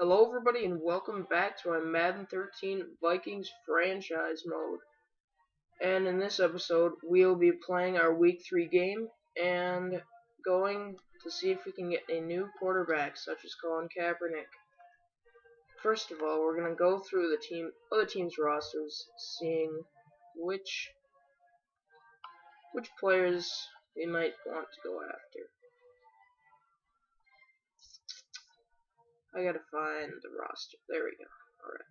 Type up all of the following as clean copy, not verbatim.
Hello everybody and welcome back to our Madden 13 Vikings franchise mode. And in this episode, we'll be playing our Week 3 game and going to see if we can get a new quarterback such as Colin Kaepernick. First of all, we're going to go through the other team's rosters, seeing which players we might want to go after. I gotta find the roster. There we go. Alright.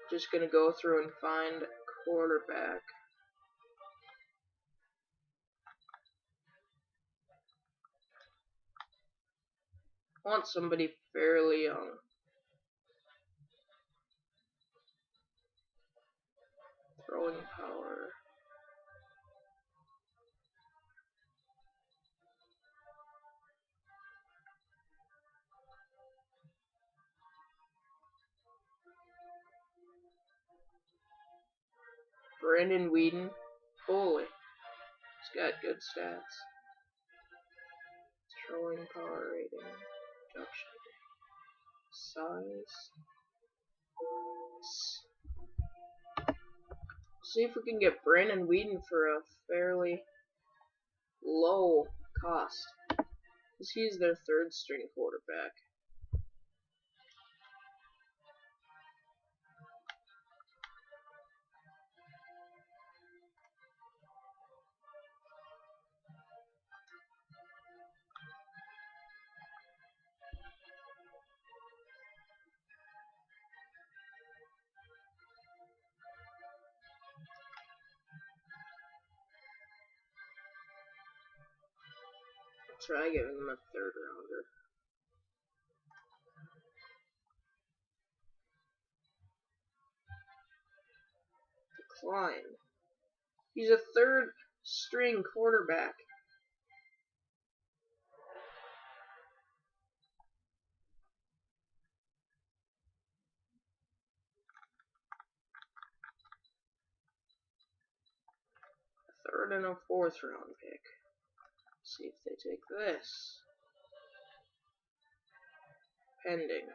Just gonna go through and find quarterback. I want somebody fairly young. Throwing power. Brandon Whedon. Holy. He's got good stats. Throwing power rating. Production. Size. See if we can get Brandon Whedon for a fairly low cost. Because he's their third string quarterback. Try giving him a third rounder. Decline. He's a third string quarterback. Third and a fourth round pick. See if they take this. Pending.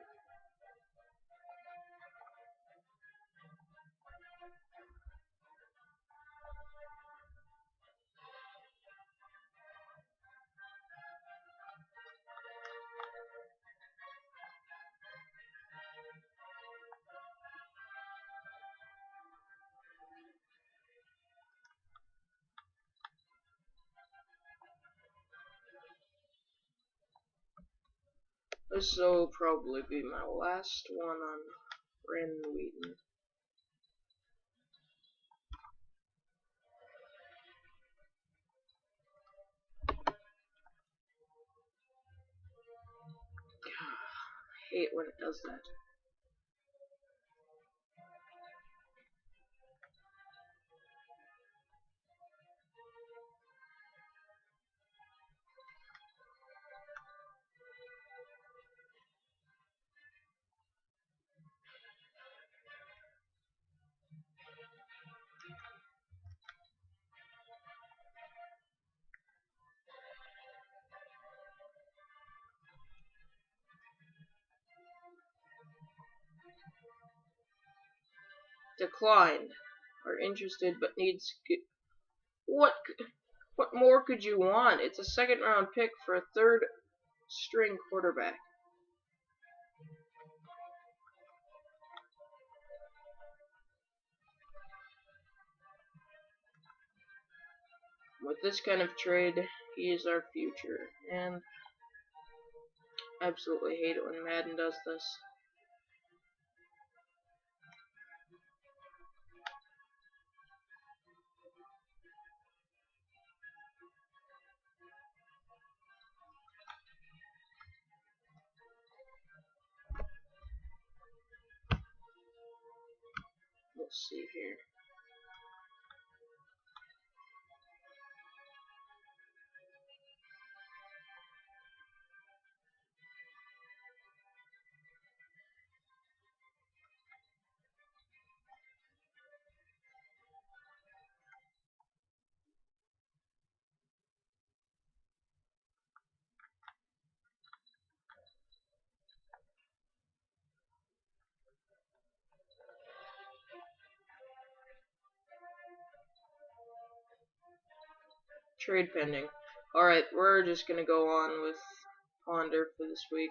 This will probably be my last one on Brandon Whedon. I hate when it does that. Declined. Are interested but needs. What more could you want? It's a second round pick for a third string quarterback. With this kind of trade, he is our future, and I absolutely hate it when Madden does this. Let's see here. Trade pending. Alright, we're just gonna go on with Ponder for this week.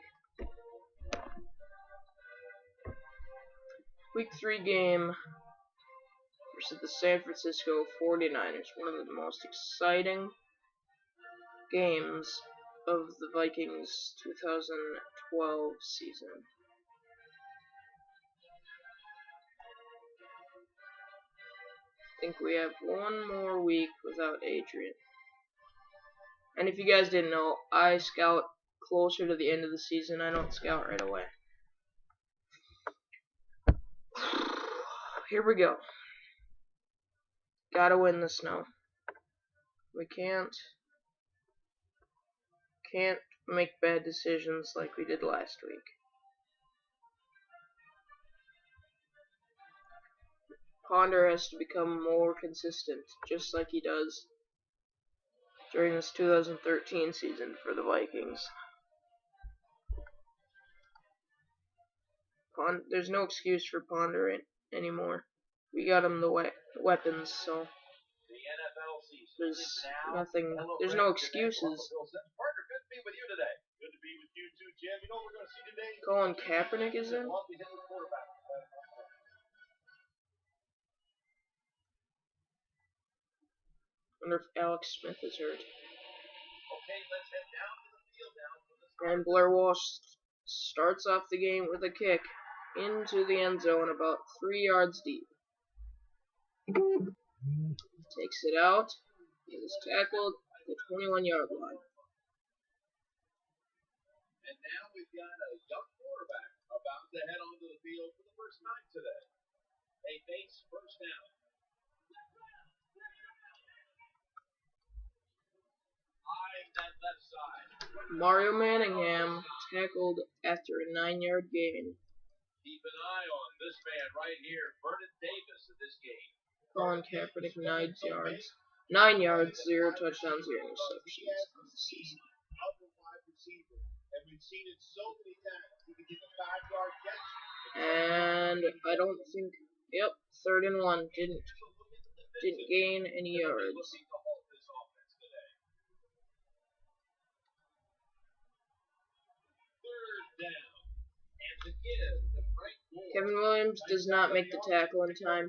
Week 3 game versus the San Francisco 49ers. One of the most exciting games of the Vikings 2012 season. I think we have one more week without Adrian. And if you guys didn't know, I scout closer to the end of the season. I don't scout right away. Here we go. Gotta win this now. We can't make bad decisions like we did last week. Ponder has to become more consistent, just like he does during this 2013 season for the Vikings. There's no excuse for Ponder anymore. We got him the weapons, so there's nothing. There's no excuses. Colin Kaepernick is in. Wonder if Alex Smith is hurt. And Blair Walsh starts off the game with a kick into the end zone about 3 yards deep. Takes it out. He is tackled at the 21-yard line. And now we've got a young quarterback about to head onto the field for the first time today. They face first down. Eyeing that left side. Mario Manningham tackled after a 9-yard gain. Keep an eye on this man right here, Vernon Davis, in this game. Colin Kaepernick 9 yards. 9 yards, 0 touchdowns, 0 interceptions on the season. And we've seen it so many times. He can get the 5-yard catch. And I don't think. Yep, 3rd and 1. Didn't gain any yards. Kevin Williams does not make the tackle in time.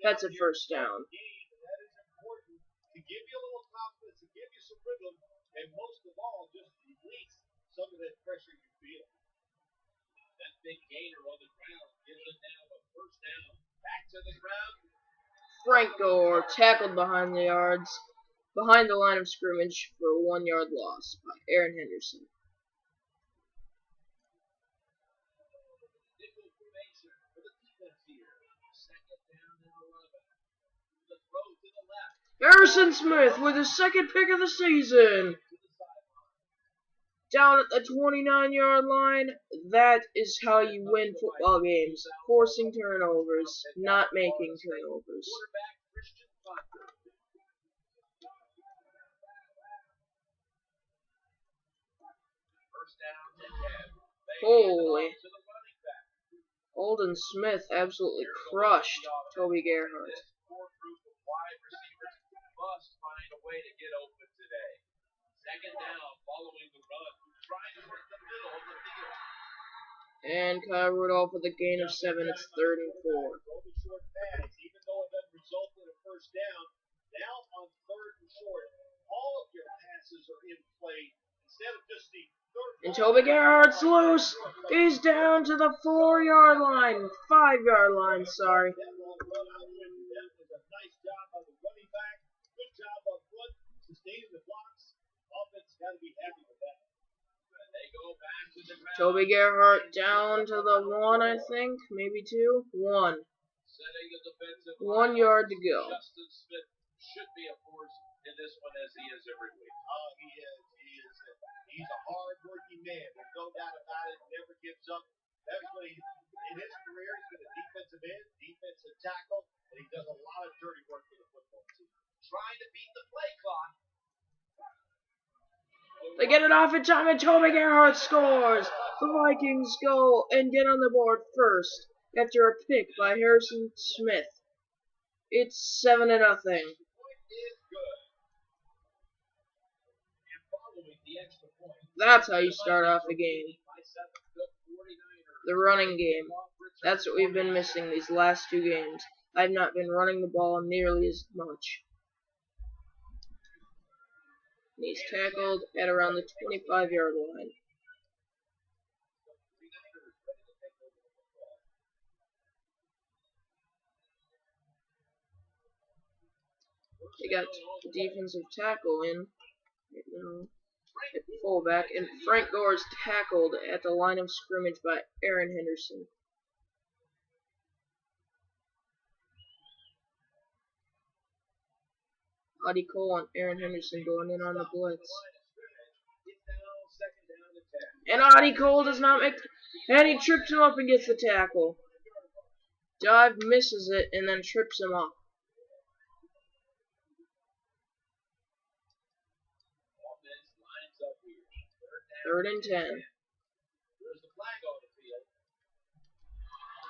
That's a first down. To give you a little confidence, to give you some rhythm, and most of all, just release some of that pressure you feel. That big gainer on the ground gives it now a first down. Back to the ground. Frank Gore tackled behind the line of scrimmage for a 1-yard loss by Aaron Henderson. Nickel formation for the defense here. Second down and 11. The throw to the left. Harrison Smith with his second pick of the season. Down at the 29-yard line. That is how you win football games. Forcing turnovers, not making turnovers. Holy. Holden Smith absolutely crushed Toby Gerhart. Must find a way to get open today. Second down following the run. Trying to work the middle of the field. And Kyle Rudolph with a gain of 7. It's 3rd and 4. Throw the short pass, even though it doesn't result in a first down. Now on 3rd and short, all of your passes are in play instead of just the third. And Toby Gerhart's loose. He's down to the 4-yard line. 5-yard line, sorry. That was a nice job by the running back. Good job up front, sustaining the blocks. Offense got to be happy with that. They go back to the ground. Toby Gerhart down to the 1, I think, maybe 2. 1. 1 yard to go. Justin Smith should be a force in this one as he is every week. Oh, he is. He's a hard-working man. There's no doubt about it. Never gives up. That's what in his career, he's been a defensive end, defensive tackle, and he does a lot of dirty work for the football team. Trying to beat the play clock. They get it off in time, and Toby Gerhart scores. The Vikings go and get on the board first after a pick by Harrison Smith. It's 7-0. That's how you start off a game. The running game. That's what we've been missing these last two games. I've not been running the ball nearly as much. And he's tackled at around the 25-yard line. They got the defensive tackle in right now at fullback, and Frank Gore is tackled at the line of scrimmage by Aaron Henderson. Audie Cole and Aaron Henderson going in on the blitz. And Audie Cole does not make, and he trips him up and gets the tackle. Dive misses it and then trips him up. Third and 10.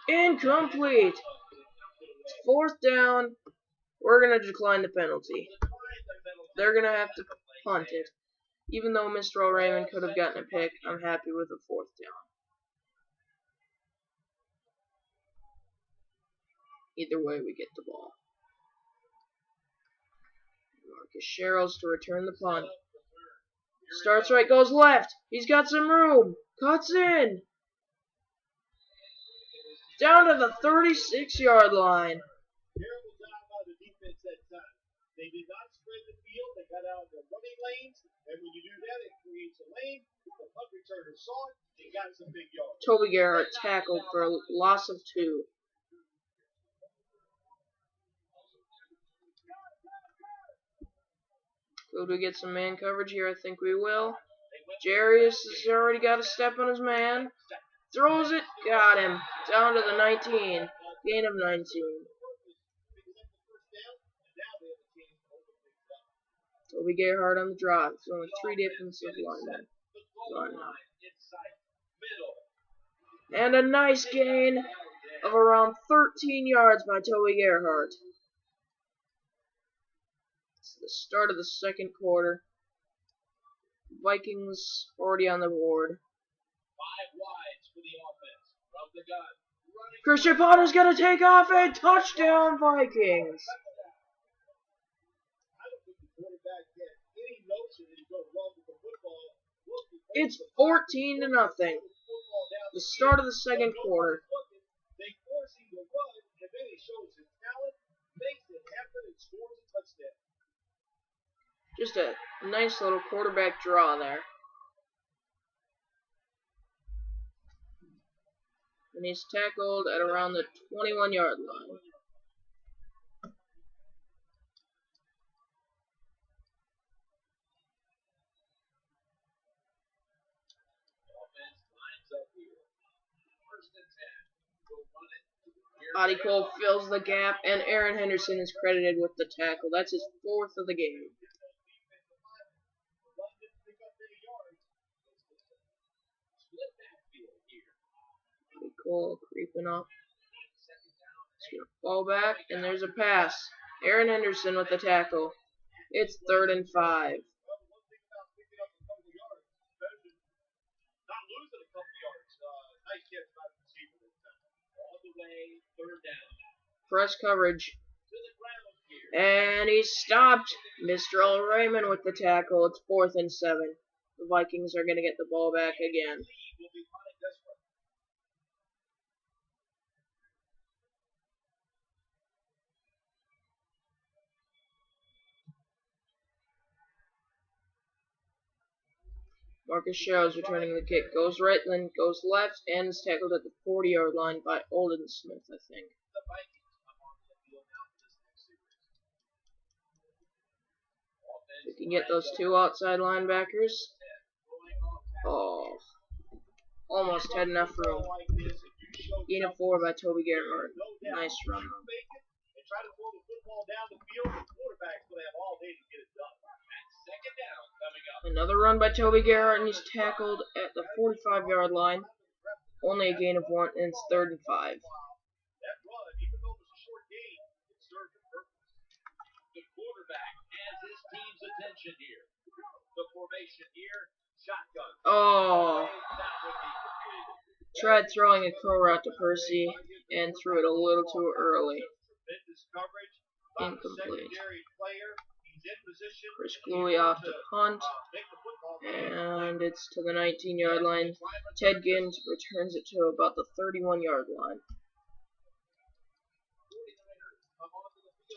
Incomplete. Fourth down. We're going to decline the penalty. They're going to have to punt it. Even though Mr. Raymond could have gotten a pick, I'm happy with a fourth down. Either way, we get the ball. Marcus Sherrills to return the punt. Starts right, goes left. He's got some room. Cuts in. Down to the 36-yard line. Terrible job by the defense that time. They did not spread the field. They got out of their running lanes. And when you do that, it creates a lane. The punt returner saw it and got some big yards. Toby Gerhart tackled for a loss of 2. Could we get some man coverage here? I think we will. Jarius has already got a step on his man. Throws it. Got him. Down to the 19. Gain of 19. Toby Gerhart on the drive. There's only 3 defensive linemen. And a nice gain of around 13 yards by Toby Gerhart. It's the start of the second quarter. Vikings already on the board. 5 wides for the offense. From the gun. Christian Potter's going to take off and touchdown Vikings. It's 14-0. The start of the second quarter. They force him to run, and then he shows his talent, makes it happen, and scores a touchdown. Just a nice little quarterback draw there. And he's tackled at around the 21-yard line. Audie Cole fills the gap, and Aaron Henderson is credited with the tackle. That's his 4th of the game. Audie Cole creeping up. He's going to fall back, and there's a pass. Aaron Henderson with the tackle. It's 3rd and 5. Press coverage. And he's stopped. Mr. L. Raymond with the tackle. It's 4th and 7. The Vikings are going to get the ball back again. Marcus Sherrills returning the kick. Goes right, then goes left, and is tackled at the 40-yard line by Olden Smith, I think. We can get those 2 outside linebackers. Oh. Almost had enough room. Gain of 4 by Toby Gerhart. Nice run. Another run by Toby Gerhart, and he's tackled at the 45-yard line. Only a gain of 1, and it's 3rd and 5. The quarterback has his team's attention here. The formation here, shotgun. Oh. That would be completed. Tried throwing a curl route to Percy and threw it a little too early. Tremendous coverage. Incomplete. Secondary player. He's in position. Chris Gluey off the punt. Make the football And it's to the 19-yard line. Ted Ginn returns it to about the 31-yard line.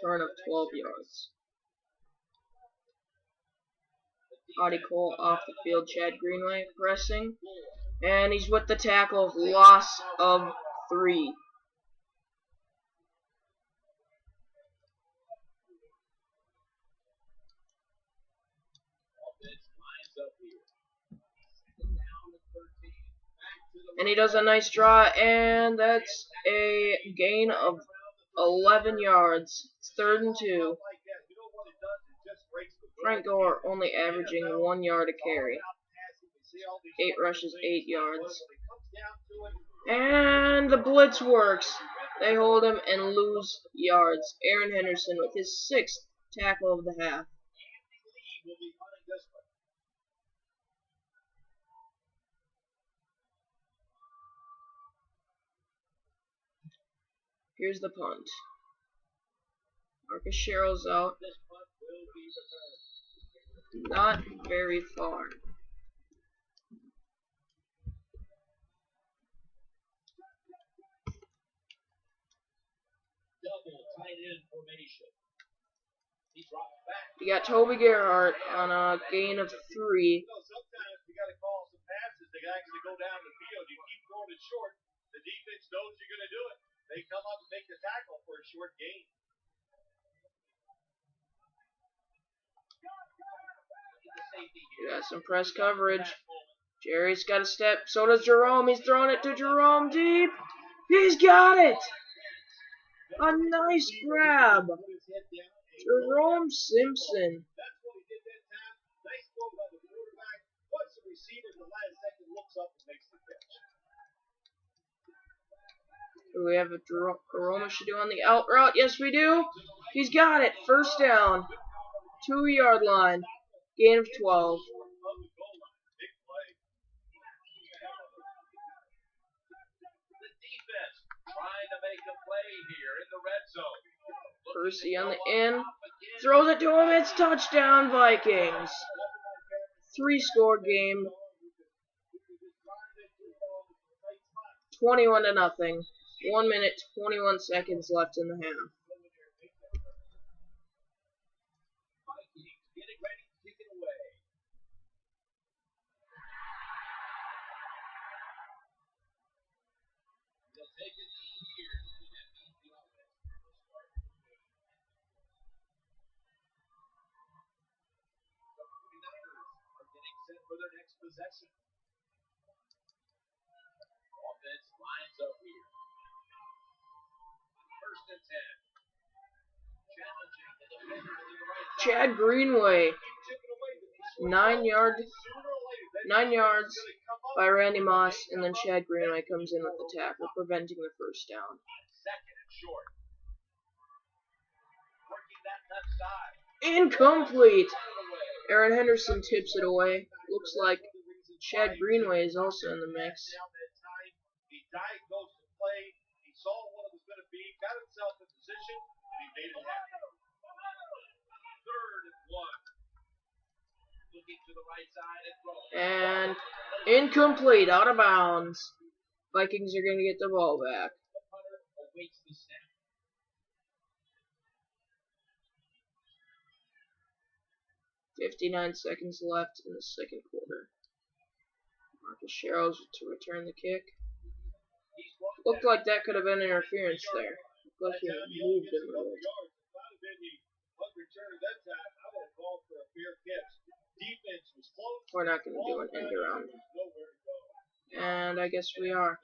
Turn of 12 yards. Audie Cole off the field. Chad Greenway pressing. And he's with the tackle. Loss of 3. And he does a nice draw, and that's a gain of 11 yards. It's 3rd and 2. Frank Gore only averaging 1 yard a carry. 8 rushes, 8 yards. And the blitz works. They hold him and lose yards. Aaron Henderson with his 6th tackle of the half. Here's the punt. Marcus Sherrill's out. Not very far. Double tight end formation. He drops back. You got Toby Gerhart on a gain of 3. Sometimes you got to call some passes. They actually go down the field. You keep throwing it short. The defense knows you're going to do it. They come up and make the tackle for a short gain. You got some press coverage. Jerry's got a step. So does Jerome. He's throwing it to Jerome deep. He's got it. A nice grab. Jerome Simpson. That's what he did that time. Nice throw by the quarterback. Once the receiver in the last second looks up and makes the catch. Do we have a Jerome should do on the out route? Yes, we do. He's got it. 1st down. 2-yard line. Gain of 12. Trying to make a play here in the red zone. Percy on the in. Throws it to him. It's touchdown Vikings. 3-score game. 21-0. 1 minute, 21 seconds left in the half. Vikings getting ready to kick it away. They'll take it here. That means the offense will start. The 49ers are getting set for their next possession. Offense lines up here. 1st and 10. Challenging the defender to the right side. Chad Greenway. 9 yards by Randy Moss, and then Chad Greenway comes in with the tackle, preventing the 1st down. 2nd and short. Working that left side. Incomplete. Aaron Henderson tips it away. Looks like Chad Greenway is also in the mix. He diagnosed the play. He saw what it was going to be, got himself in position, and he made it happen. 3rd and 1. Looking to the right side and throwing. And incomplete, out of bounds. Vikings are going to get the ball back. The punter awaits the snap. 59 seconds left in the 2nd quarter. Marcus Sherrill's to return the kick. Looked like that could have been interference there. Looked like he moved him a little. We're not going to do an end around. And I guess we are.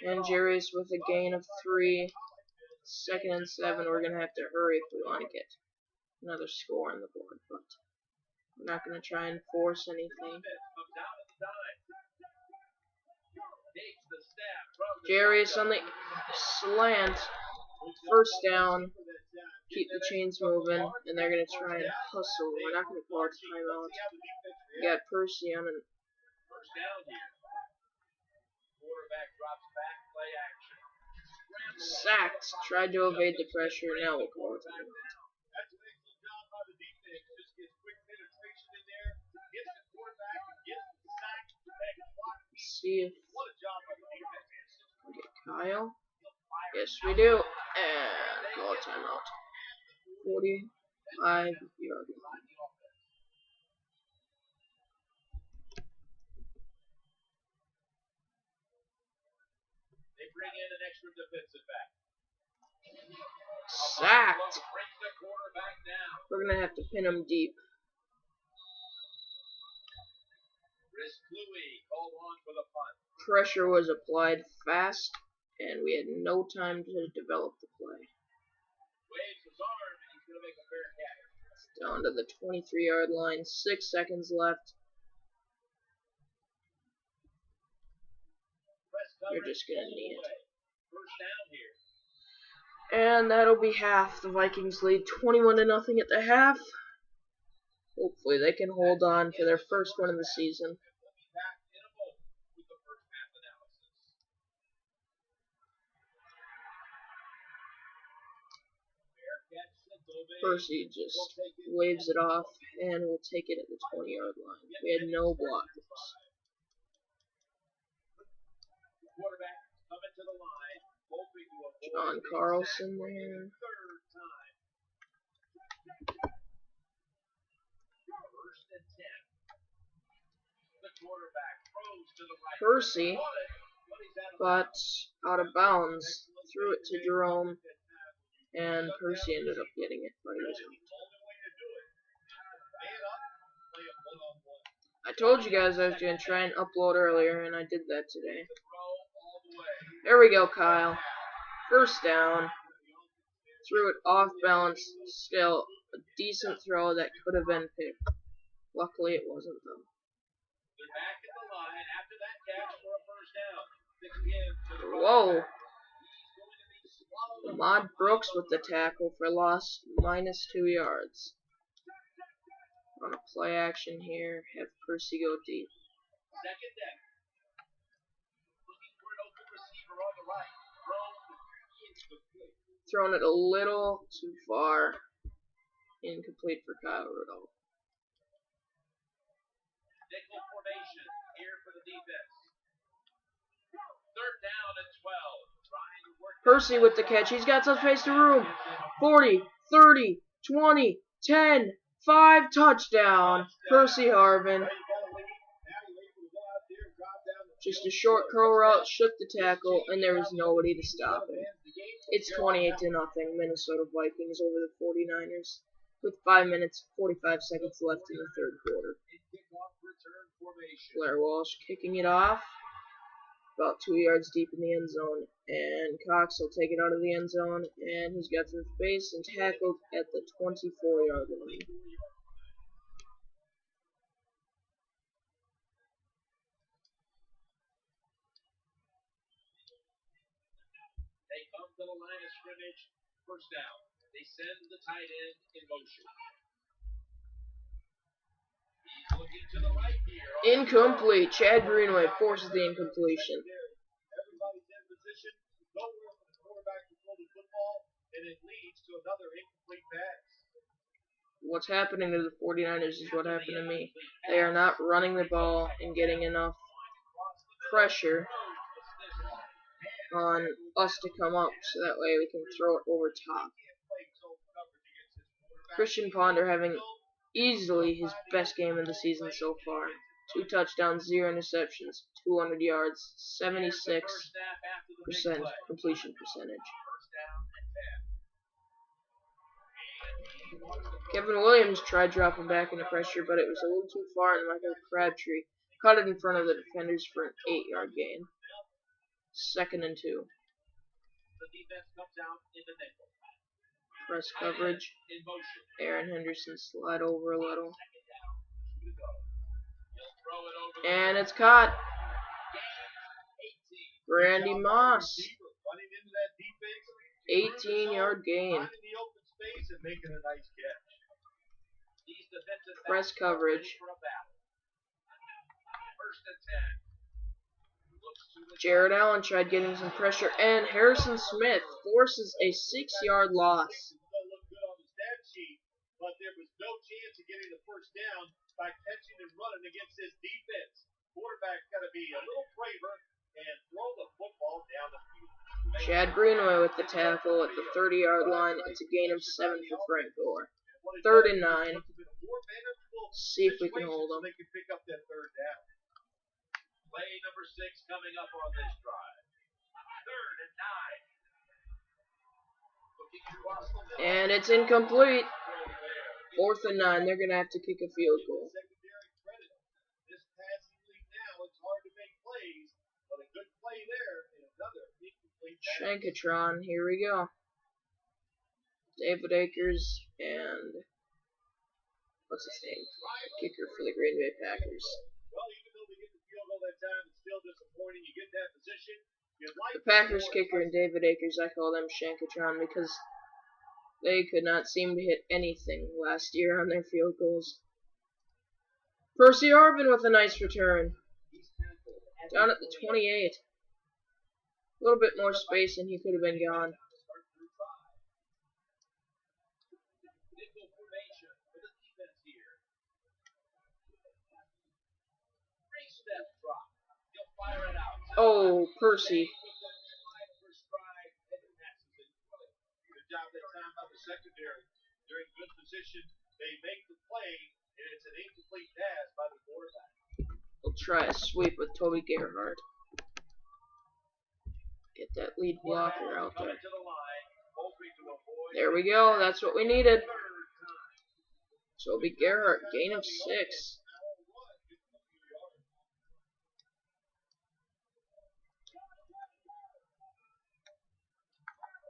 And Jerry's with a gain of 3. 2nd and 7. We're going to have to hurry if we want to get another score on the board. But we're not going to try and force anything. Jerry's on the slant. 1st down. keep the chains moving, and they're going to try and hustle. We're not going to call it a timeout. We got Percy on an First down here. Quarterback drops back, play action. sacked. Tried to evade the pressure. Now we'll call it a timeout. That's an excellent job by the defense. Just gets quick penetration in there, gets the quarterback and gets the sack. And clock. See if What a job by the defense. we get Kyle. Yes, we do. And call it timeout. 45-yard line. They bring in an extra defensive back. Sacked. Brings the quarterback down. We're going to have to pin him deep. Chris Louie called on for the punt. Pressure was applied fast, and we had no time to develop the play. Waves his arm, and he's going to make a fair catch. Down to the 23-yard line. 6 seconds left. You're just going to knee it. First down here. And that'll be half. The Vikings lead 21-0 at the half. Hopefully they can hold on for their first win of the season. We'll be back in a moment with the first half analysis. Percy just waves it off, and we'll take it at the 20-yard line. We had no blockers. Quarterback coming to the line, hoping to avoid John Carlson there. third time. First and 10. The quarterback throws to the right. Percy, but out of bounds, threw it to Jerome, and Percy ended up getting it, but he was out. I told you guys I was going to try and upload earlier, and I did that today. There we go, Kyle. First down. Threw it off balance. Still a decent throw that could have been picked. Luckily, it wasn't, though. They're back at the line after that catch for a first down. Whoa. Ahmad Brooks with the tackle for loss, -2 yards. On a play action here, have Percy go deep. Second down. Looking for an open receiver on the right. Thrown it a little too far. Incomplete for Kyle Rudolph. Nickel formation here for the defense. Third down and 12. Trying to work Percy with the catch. He's got some space to room. 40, 30, 20, 10, 5, touchdown. Percy Harvin. Just a short curl route, shook the tackle, and there was nobody to stop him. It's 28-0 Minnesota Vikings over the 49ers with 5 minutes, 45 seconds left in the third quarter. Blair Walsh kicking it off. About 2 yards deep in the end zone, and Cox will take it out of the end zone, and he's got some space and tackled at the 24-yard line. They come to the line of scrimmage, first down. They send the tight end in motion. He's looking to the right here. Incomplete. Chad Greenway forces the incompletion. Everybody's in position. Nowhere for the quarterback to throw the football, and it leads to another incomplete pass. What's happening to the 49ers is what happened to me. They are not running the ball and getting enough pressure on us to come up so that way we can throw it over top. Christian Ponder having easily his best game of the season so far. 2 touchdowns, 0 interceptions, 200 yards, 76% completion percentage. Kevin Williams tried dropping back into pressure, but it was a little too far, and Michael Crabtree caught it in front of the defenders for an 8-yard gain. 2nd and 2. Press coverage. Aaron Henderson slide over a little. And it's caught. Randy Moss. 18-yard gain. space and making a nice catch. Press coverage. First and 10. Jared Allen tried getting some pressure, and Harrison Smith forces a 6-yard loss. Look good on the stat sheet, but there was no chance of getting the first down by catching and running against this defense. Quarterback's got to be a little braver and throw the football down the field. Chad Greenway with the tackle at the 30-yard line. It's a gain of 7 for Frank Gore. 3rd and 9. See if we can hold them. They can pick up that third down. Play number 6 coming up on this drive. 3rd and 9. And it's incomplete. 4th and 9. They're going to have to kick a field goal. This passing league now, it's hard to make plays, but a good play there and another incomplete pass. Shankatron, here we go. David Akers and what's his name? Kicker for the Green Bay Packers. Well, even though they get the field goal that time, it's still disappointing. You get that position. The Packers kicker and David Akers, I call them Shankatron because they could not seem to hit anything last year on their field goals. Percy Harvin with a nice return. Down at the 28. A little bit more space and he could have been gone. Oh, Percy. Good job that time by the secondary. They're in good position. They make the play, and it's an incomplete pass by the quarterback. We'll try a sweep with Toby Gerhardt. Get that lead blocker out there. There we go. That's what we needed. Toby Gerhardt, gain of 6.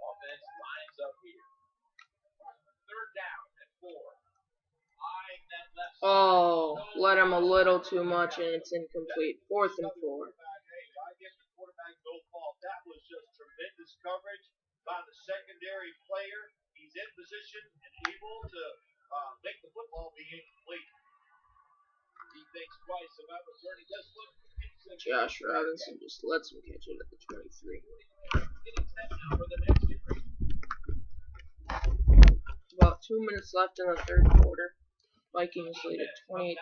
Offense lines up here. 3rd down and 4. Oh, let him a little too much and it's incomplete. 4th and 4. I give the quarterback no fault. That was just tremendous coverage by the secondary player. He's in position and able to make the football be incomplete. He thinks twice about returning this one. Josh Robinson just lets him catch it at the 23. About 2 minutes left in the 3rd quarter. Vikings lead at 28-3.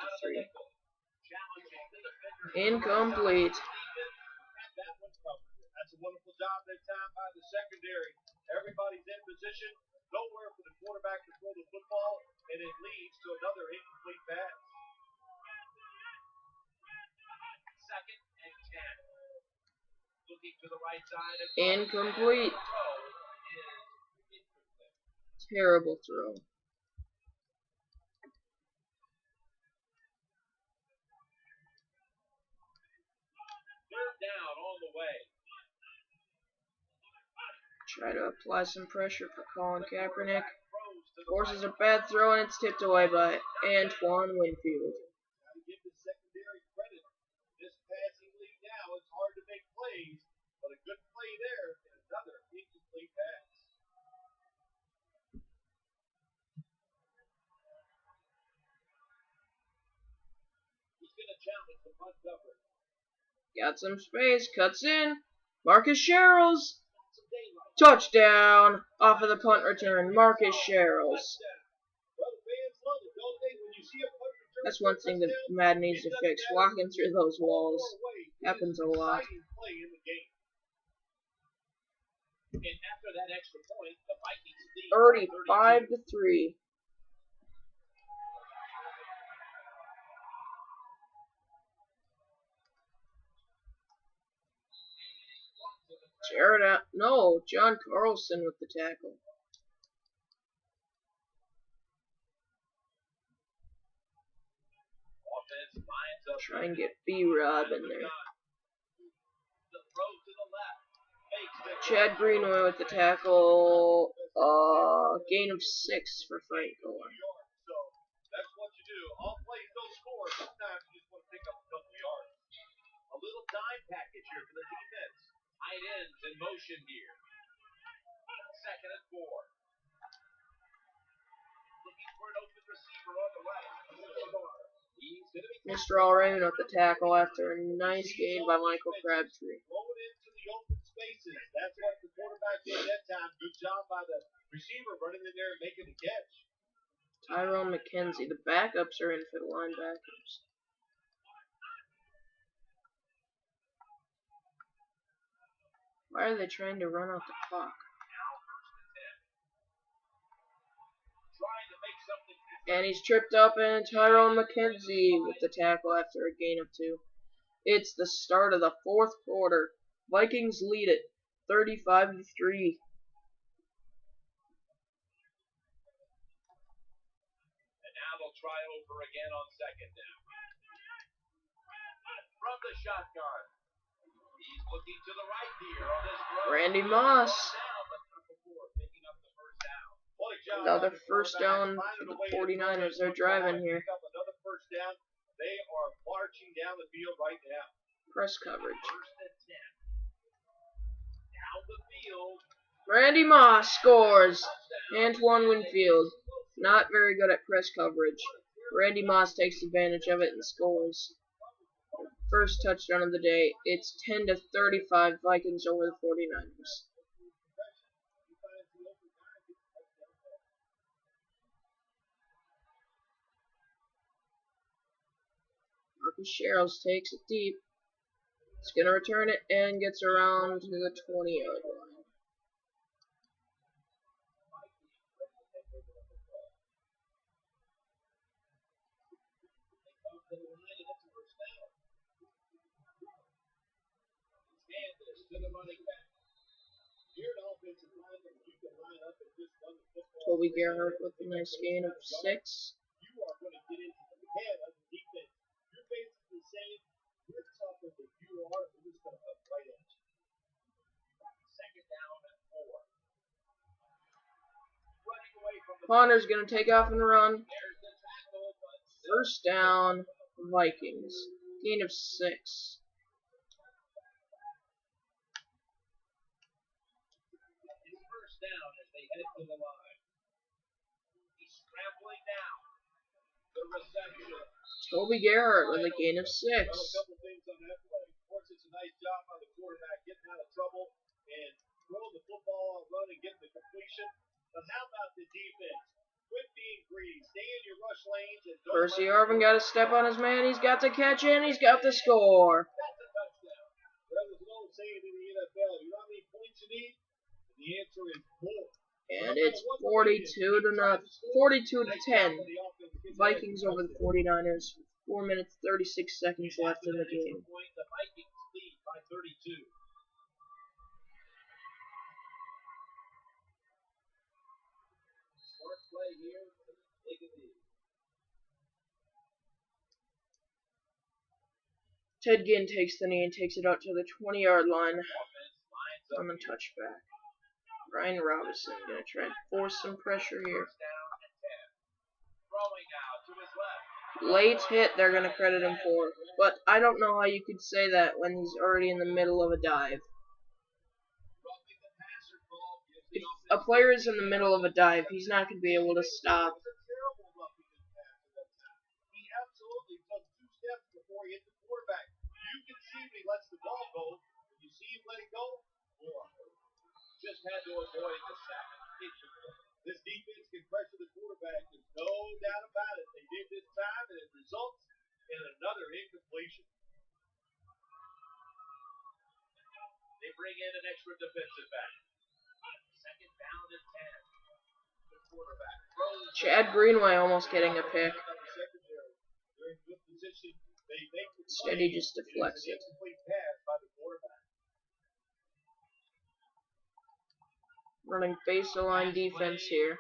Incomplete. That's a wonderful job that time by the secondary. Everybody's in position. Nowhere for the quarterback to throw the football, and it leads to another incomplete pass. 2nd and 10. Looking to the right side. Incomplete. Terrible throw. Down on the way. Try to apply some pressure for Colin Kaepernick. Forces a bad throw and it's tipped away by Antoine Winfield. Gotta give the secondary credit. This passing league now, it's hard to make plays, but a good play there and another incomplete pass. He's gonna challenge the punt coverage. Got some space, cuts in. Marcus Sherrills. Touchdown off of the punt return. Marcus Sherrills. That's one thing that Madden needs to fix. Walking through those walls happens a lot. And after that extra point, the Vikings lead 35-3. John Carlson with the tackle. Try and get B-Rob in there. Chad Greenway with the tackle. Gain of 6 for Frank Gore. So that's what you do. All plays don't score. Sometimes you just want to pick up a couple yards. A little dime package here for the defense. Tight ends in motion here. 2nd and 4. Mr. Allraven with the tackle after a nice gain by Michael Crabtree. Throw it into the open spaces. That's what the quarterback did that time. Good job by the receiver running in there and making the catch. Tyrone McKenzie. The backups are in for the linebackers. Why are they trying to run out the clock? And he's tripped up, and Tyrone McKenzie with the tackle after a gain of 2. It's the start of the fourth quarter. Vikings lead it 35-3. And now they'll try over again on second down. From the shotgun. He's looking to the right here on this throw. Randy Moss. Picking up the first down. Another first down for the 49ers. They're driving here. Another first down. They are marching down the field right now. Press coverage. First and 10. Down the field. Randy Moss scores. Antoine Winfield, not very good at press coverage. Randy Moss takes advantage of it and scores. First touchdown of the day. It's 10-35 Vikings over the 49ers. Marcus Sherrills takes it deep. He's going to return it and gets around to the 20-yard line. Toby Gerhardt with a nice gain of 6. You are going to get into the head of the defense. You're basically saying, we're tougher than you are, we're just going to have right at you. Second down and 4. Running away from the Connor's going to take off and run. There's the tackle, but First down, Vikings. Gain of 6. his first down as they head to the line. He's scrambling now. The reception. Toby Gerhardt with a gain of 6. Well, a couple things on that play. Of course, it's a nice job by the quarterback getting out of trouble and throwing the football, running, getting the completion. But how about the defense? Quit being greedy. Stay in your rush lanes and don't Percy Harvin got a step on his man. He's got the catch and he's got the score. That's a touchdown. Well, there's an old saying in the NFL, you know how many points you need? And the answer is more. And it's 42-10. Vikings over the 49ers. 4 minutes 36 seconds left in the game. The Vikings lead by 32. Smart play here. Take a lead. Ted Ginn takes the knee and takes it out to the 20-yard line on the touchback. Ryan Robinson going to try and force some pressure here. Late hit they're going to credit him for, but I don't know how you could say that when he's already in the middle of a dive. If a player is in the middle of a dive, he's not going to be able to stop. He absolutely took 2 steps before he hit the quarterback. You can see when he lets the ball go. When you see him let it go, just had to avoid the sack. This defense can pressure the quarterback. There's no doubt about it. They did this time, and it results in another incompletion. They bring in an extra defensive back. Second down and 10. The quarterback throws. Chad Greenway almost getting a pick. They're in good position. They make the Instead he just deflects it. incomplete pass by the quarterback. Running baseline defense here.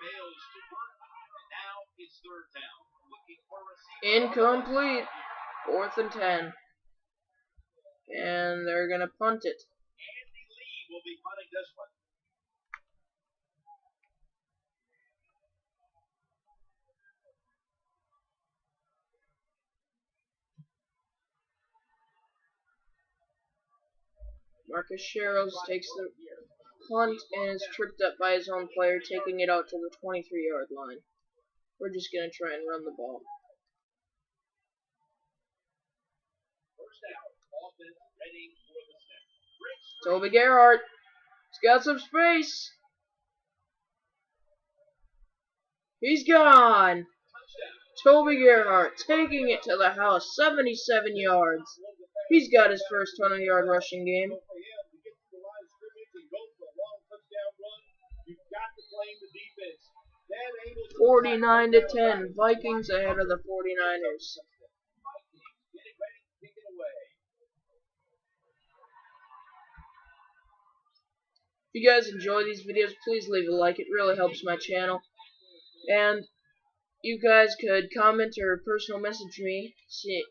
Incomplete. 4th and 10. And they're going to punt it. Andy Lee will be punting this one. Marcus Sherrills takes the punt and is tripped up by his own player, taking it out to the 23-yard line. We're just going to try and run the ball. Toby Gerhardt. He's got some space. He's gone. Toby Gerhardt taking it to the house. 77 yards. He's got his first 100-yard rushing game. 49-10. Vikings ahead of the 49ers. If you guys enjoy these videos, please leave a like. It really helps my channel. And you guys could comment or personal message me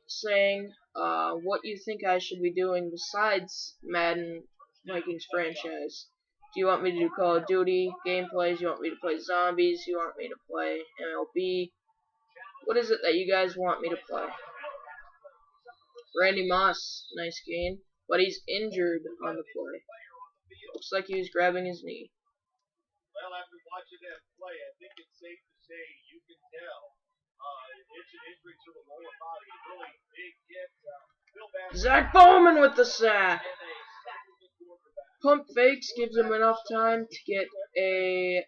saying what you think I should be doing besides Madden Vikings franchise. Do you want me to do Call of Duty gameplays? You want me to play zombies? You want me to play MLB? What is it that you guys want me to play? Randy Moss, nice game, but he's injured on the play. Looks like he was grabbing his knee. Well, after watching that play, I think it's safe to say you can tell it's an injury to the lower body. Really big hit. Zach Bowman with the sack. Pump fakes gives him enough time to get a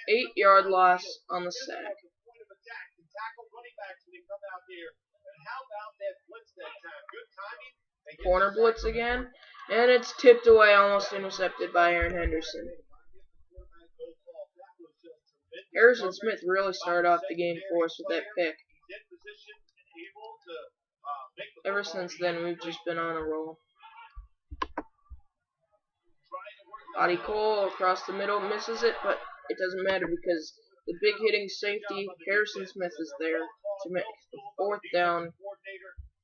8-yard loss on the sack. Corner blitz again, and it's tipped away, almost intercepted by Aaron Henderson. Harrison Smith really started off the game for us with that pick. Ever since then, we've just been on a roll. Body Cole across the middle misses it, but it doesn't matter because the big hitting safety, Harrison Smith, is there to make the fourth down,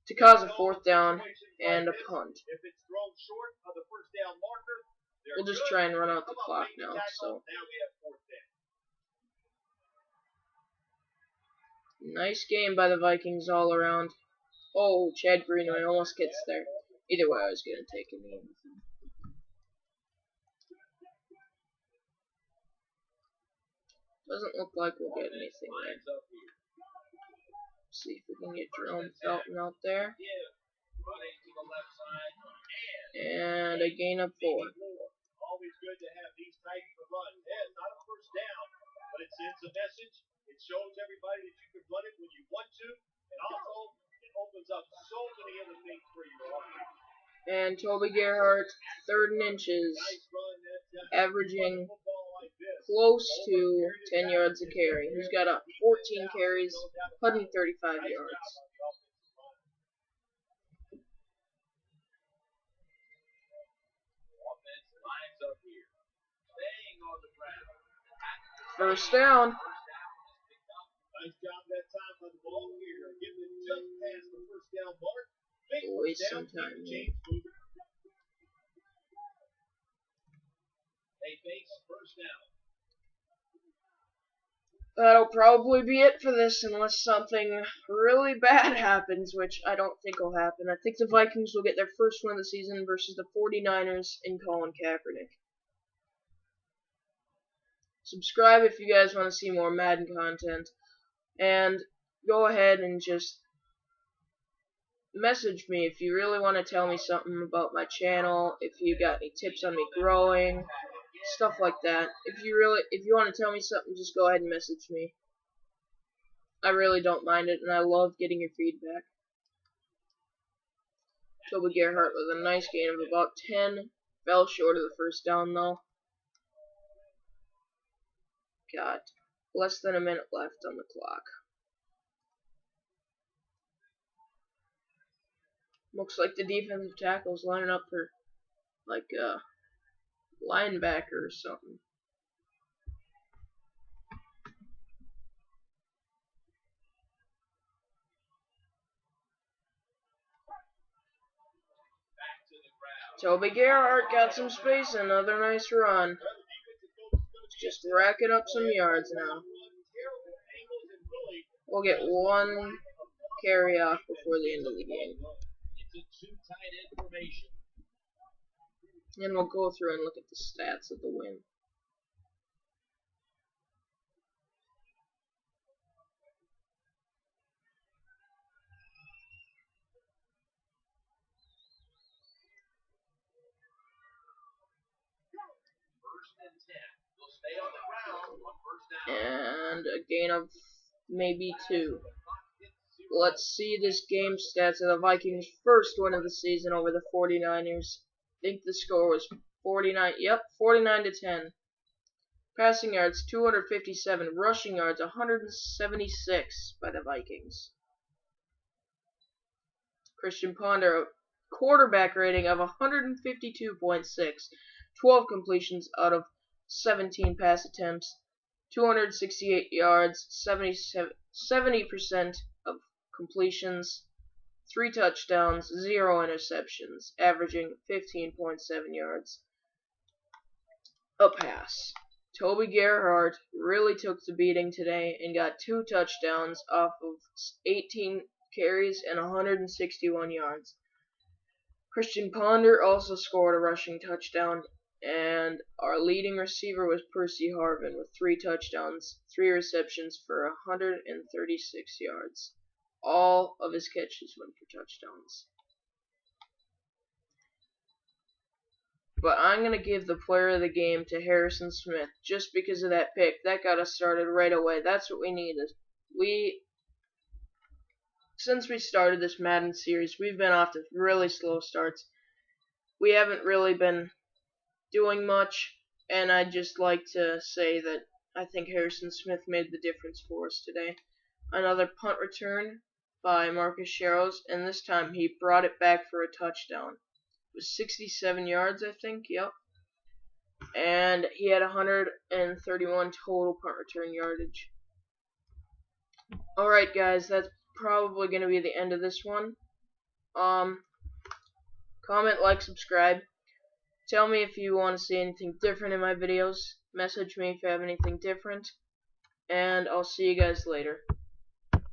to cause a fourth down and a punt. We'll just try and run out the clock now. So nice game by the Vikings all around. Oh, Chad Greenway almost gets there. Either way, I was going to take a knee. Doesn't look like we'll get anything there. See if we can get Jerome Felton out there. And a gain of 4. Always good to have these types of runs. Yeah, not a first down, but it sends a message. It shows everybody that you can run it when you want to, and also it opens up so many other things for you. And Toby Gerhardt, 3rd and inches, averaging close to 10 yards a carry. He's got 14 carries, 135 yards. First down. Nice job that time on the ball here. Getting it just past the first down mark. Waste some time. They face first down. That'll probably be it for this unless something really bad happens, which I don't think will happen. I think the Vikings will get their first win of the season versus the 49ers in Colin Kaepernick. Subscribe if you guys want to see more Madden content. And go ahead and just message me if you really want to tell me something about my channel, if you got any tips on me growing, stuff like that. If you want to tell me something, just go ahead and message me. I really don't mind it, and I love getting your feedback. Toby Gerhardt with a nice gain of about 10. Fell short of the first down, though. Got less than a minute left on the clock. Looks like the defensive tackle's lining up for, like, a linebacker or something. Toby Gerhardt got some space, another nice run. Just racking up some yards now. We'll get one carry off before the end of the game. And we'll go through and look at the stats of the win. And a gain of maybe 2. Let's see this game stats of the Vikings' first win of the season over the 49ers. I think the score was 49. Yep, 49 to 10. Passing yards 257, rushing yards 176 by the Vikings. Christian Ponder, quarterback rating of 152.6, 12 completions out of 17 pass attempts, 268 yards, 70% of completions, 3 touchdowns, 0 interceptions, averaging 15.7 yards a pass. Toby Gerhardt really took the beating today and got 2 touchdowns off of 18 carries and 161 yards. Christian Ponder also scored a rushing touchdown, and our leading receiver was Percy Harvin with 3 touchdowns, 3 receptions for 136 yards. All of his catches went for touchdowns. But I'm going to give the player of the game to Harrison Smith just because of that pick. That got us started right away. That's what we needed. Since we started this Madden series, we've been off to really slow starts. We haven't really been doing much, and I'd just like to say that I think Harrison Smith made the difference for us today. Another punt return by Marcus Sherrills, and this time he brought it back for a touchdown. It was 67 yards, I think, yep. And he had 131 total punt return yardage. Alright guys, that's probably going to be the end of this one. Comment, like, subscribe. Tell me if you want to see anything different in my videos. Message me if you have anything different. And I'll see you guys later.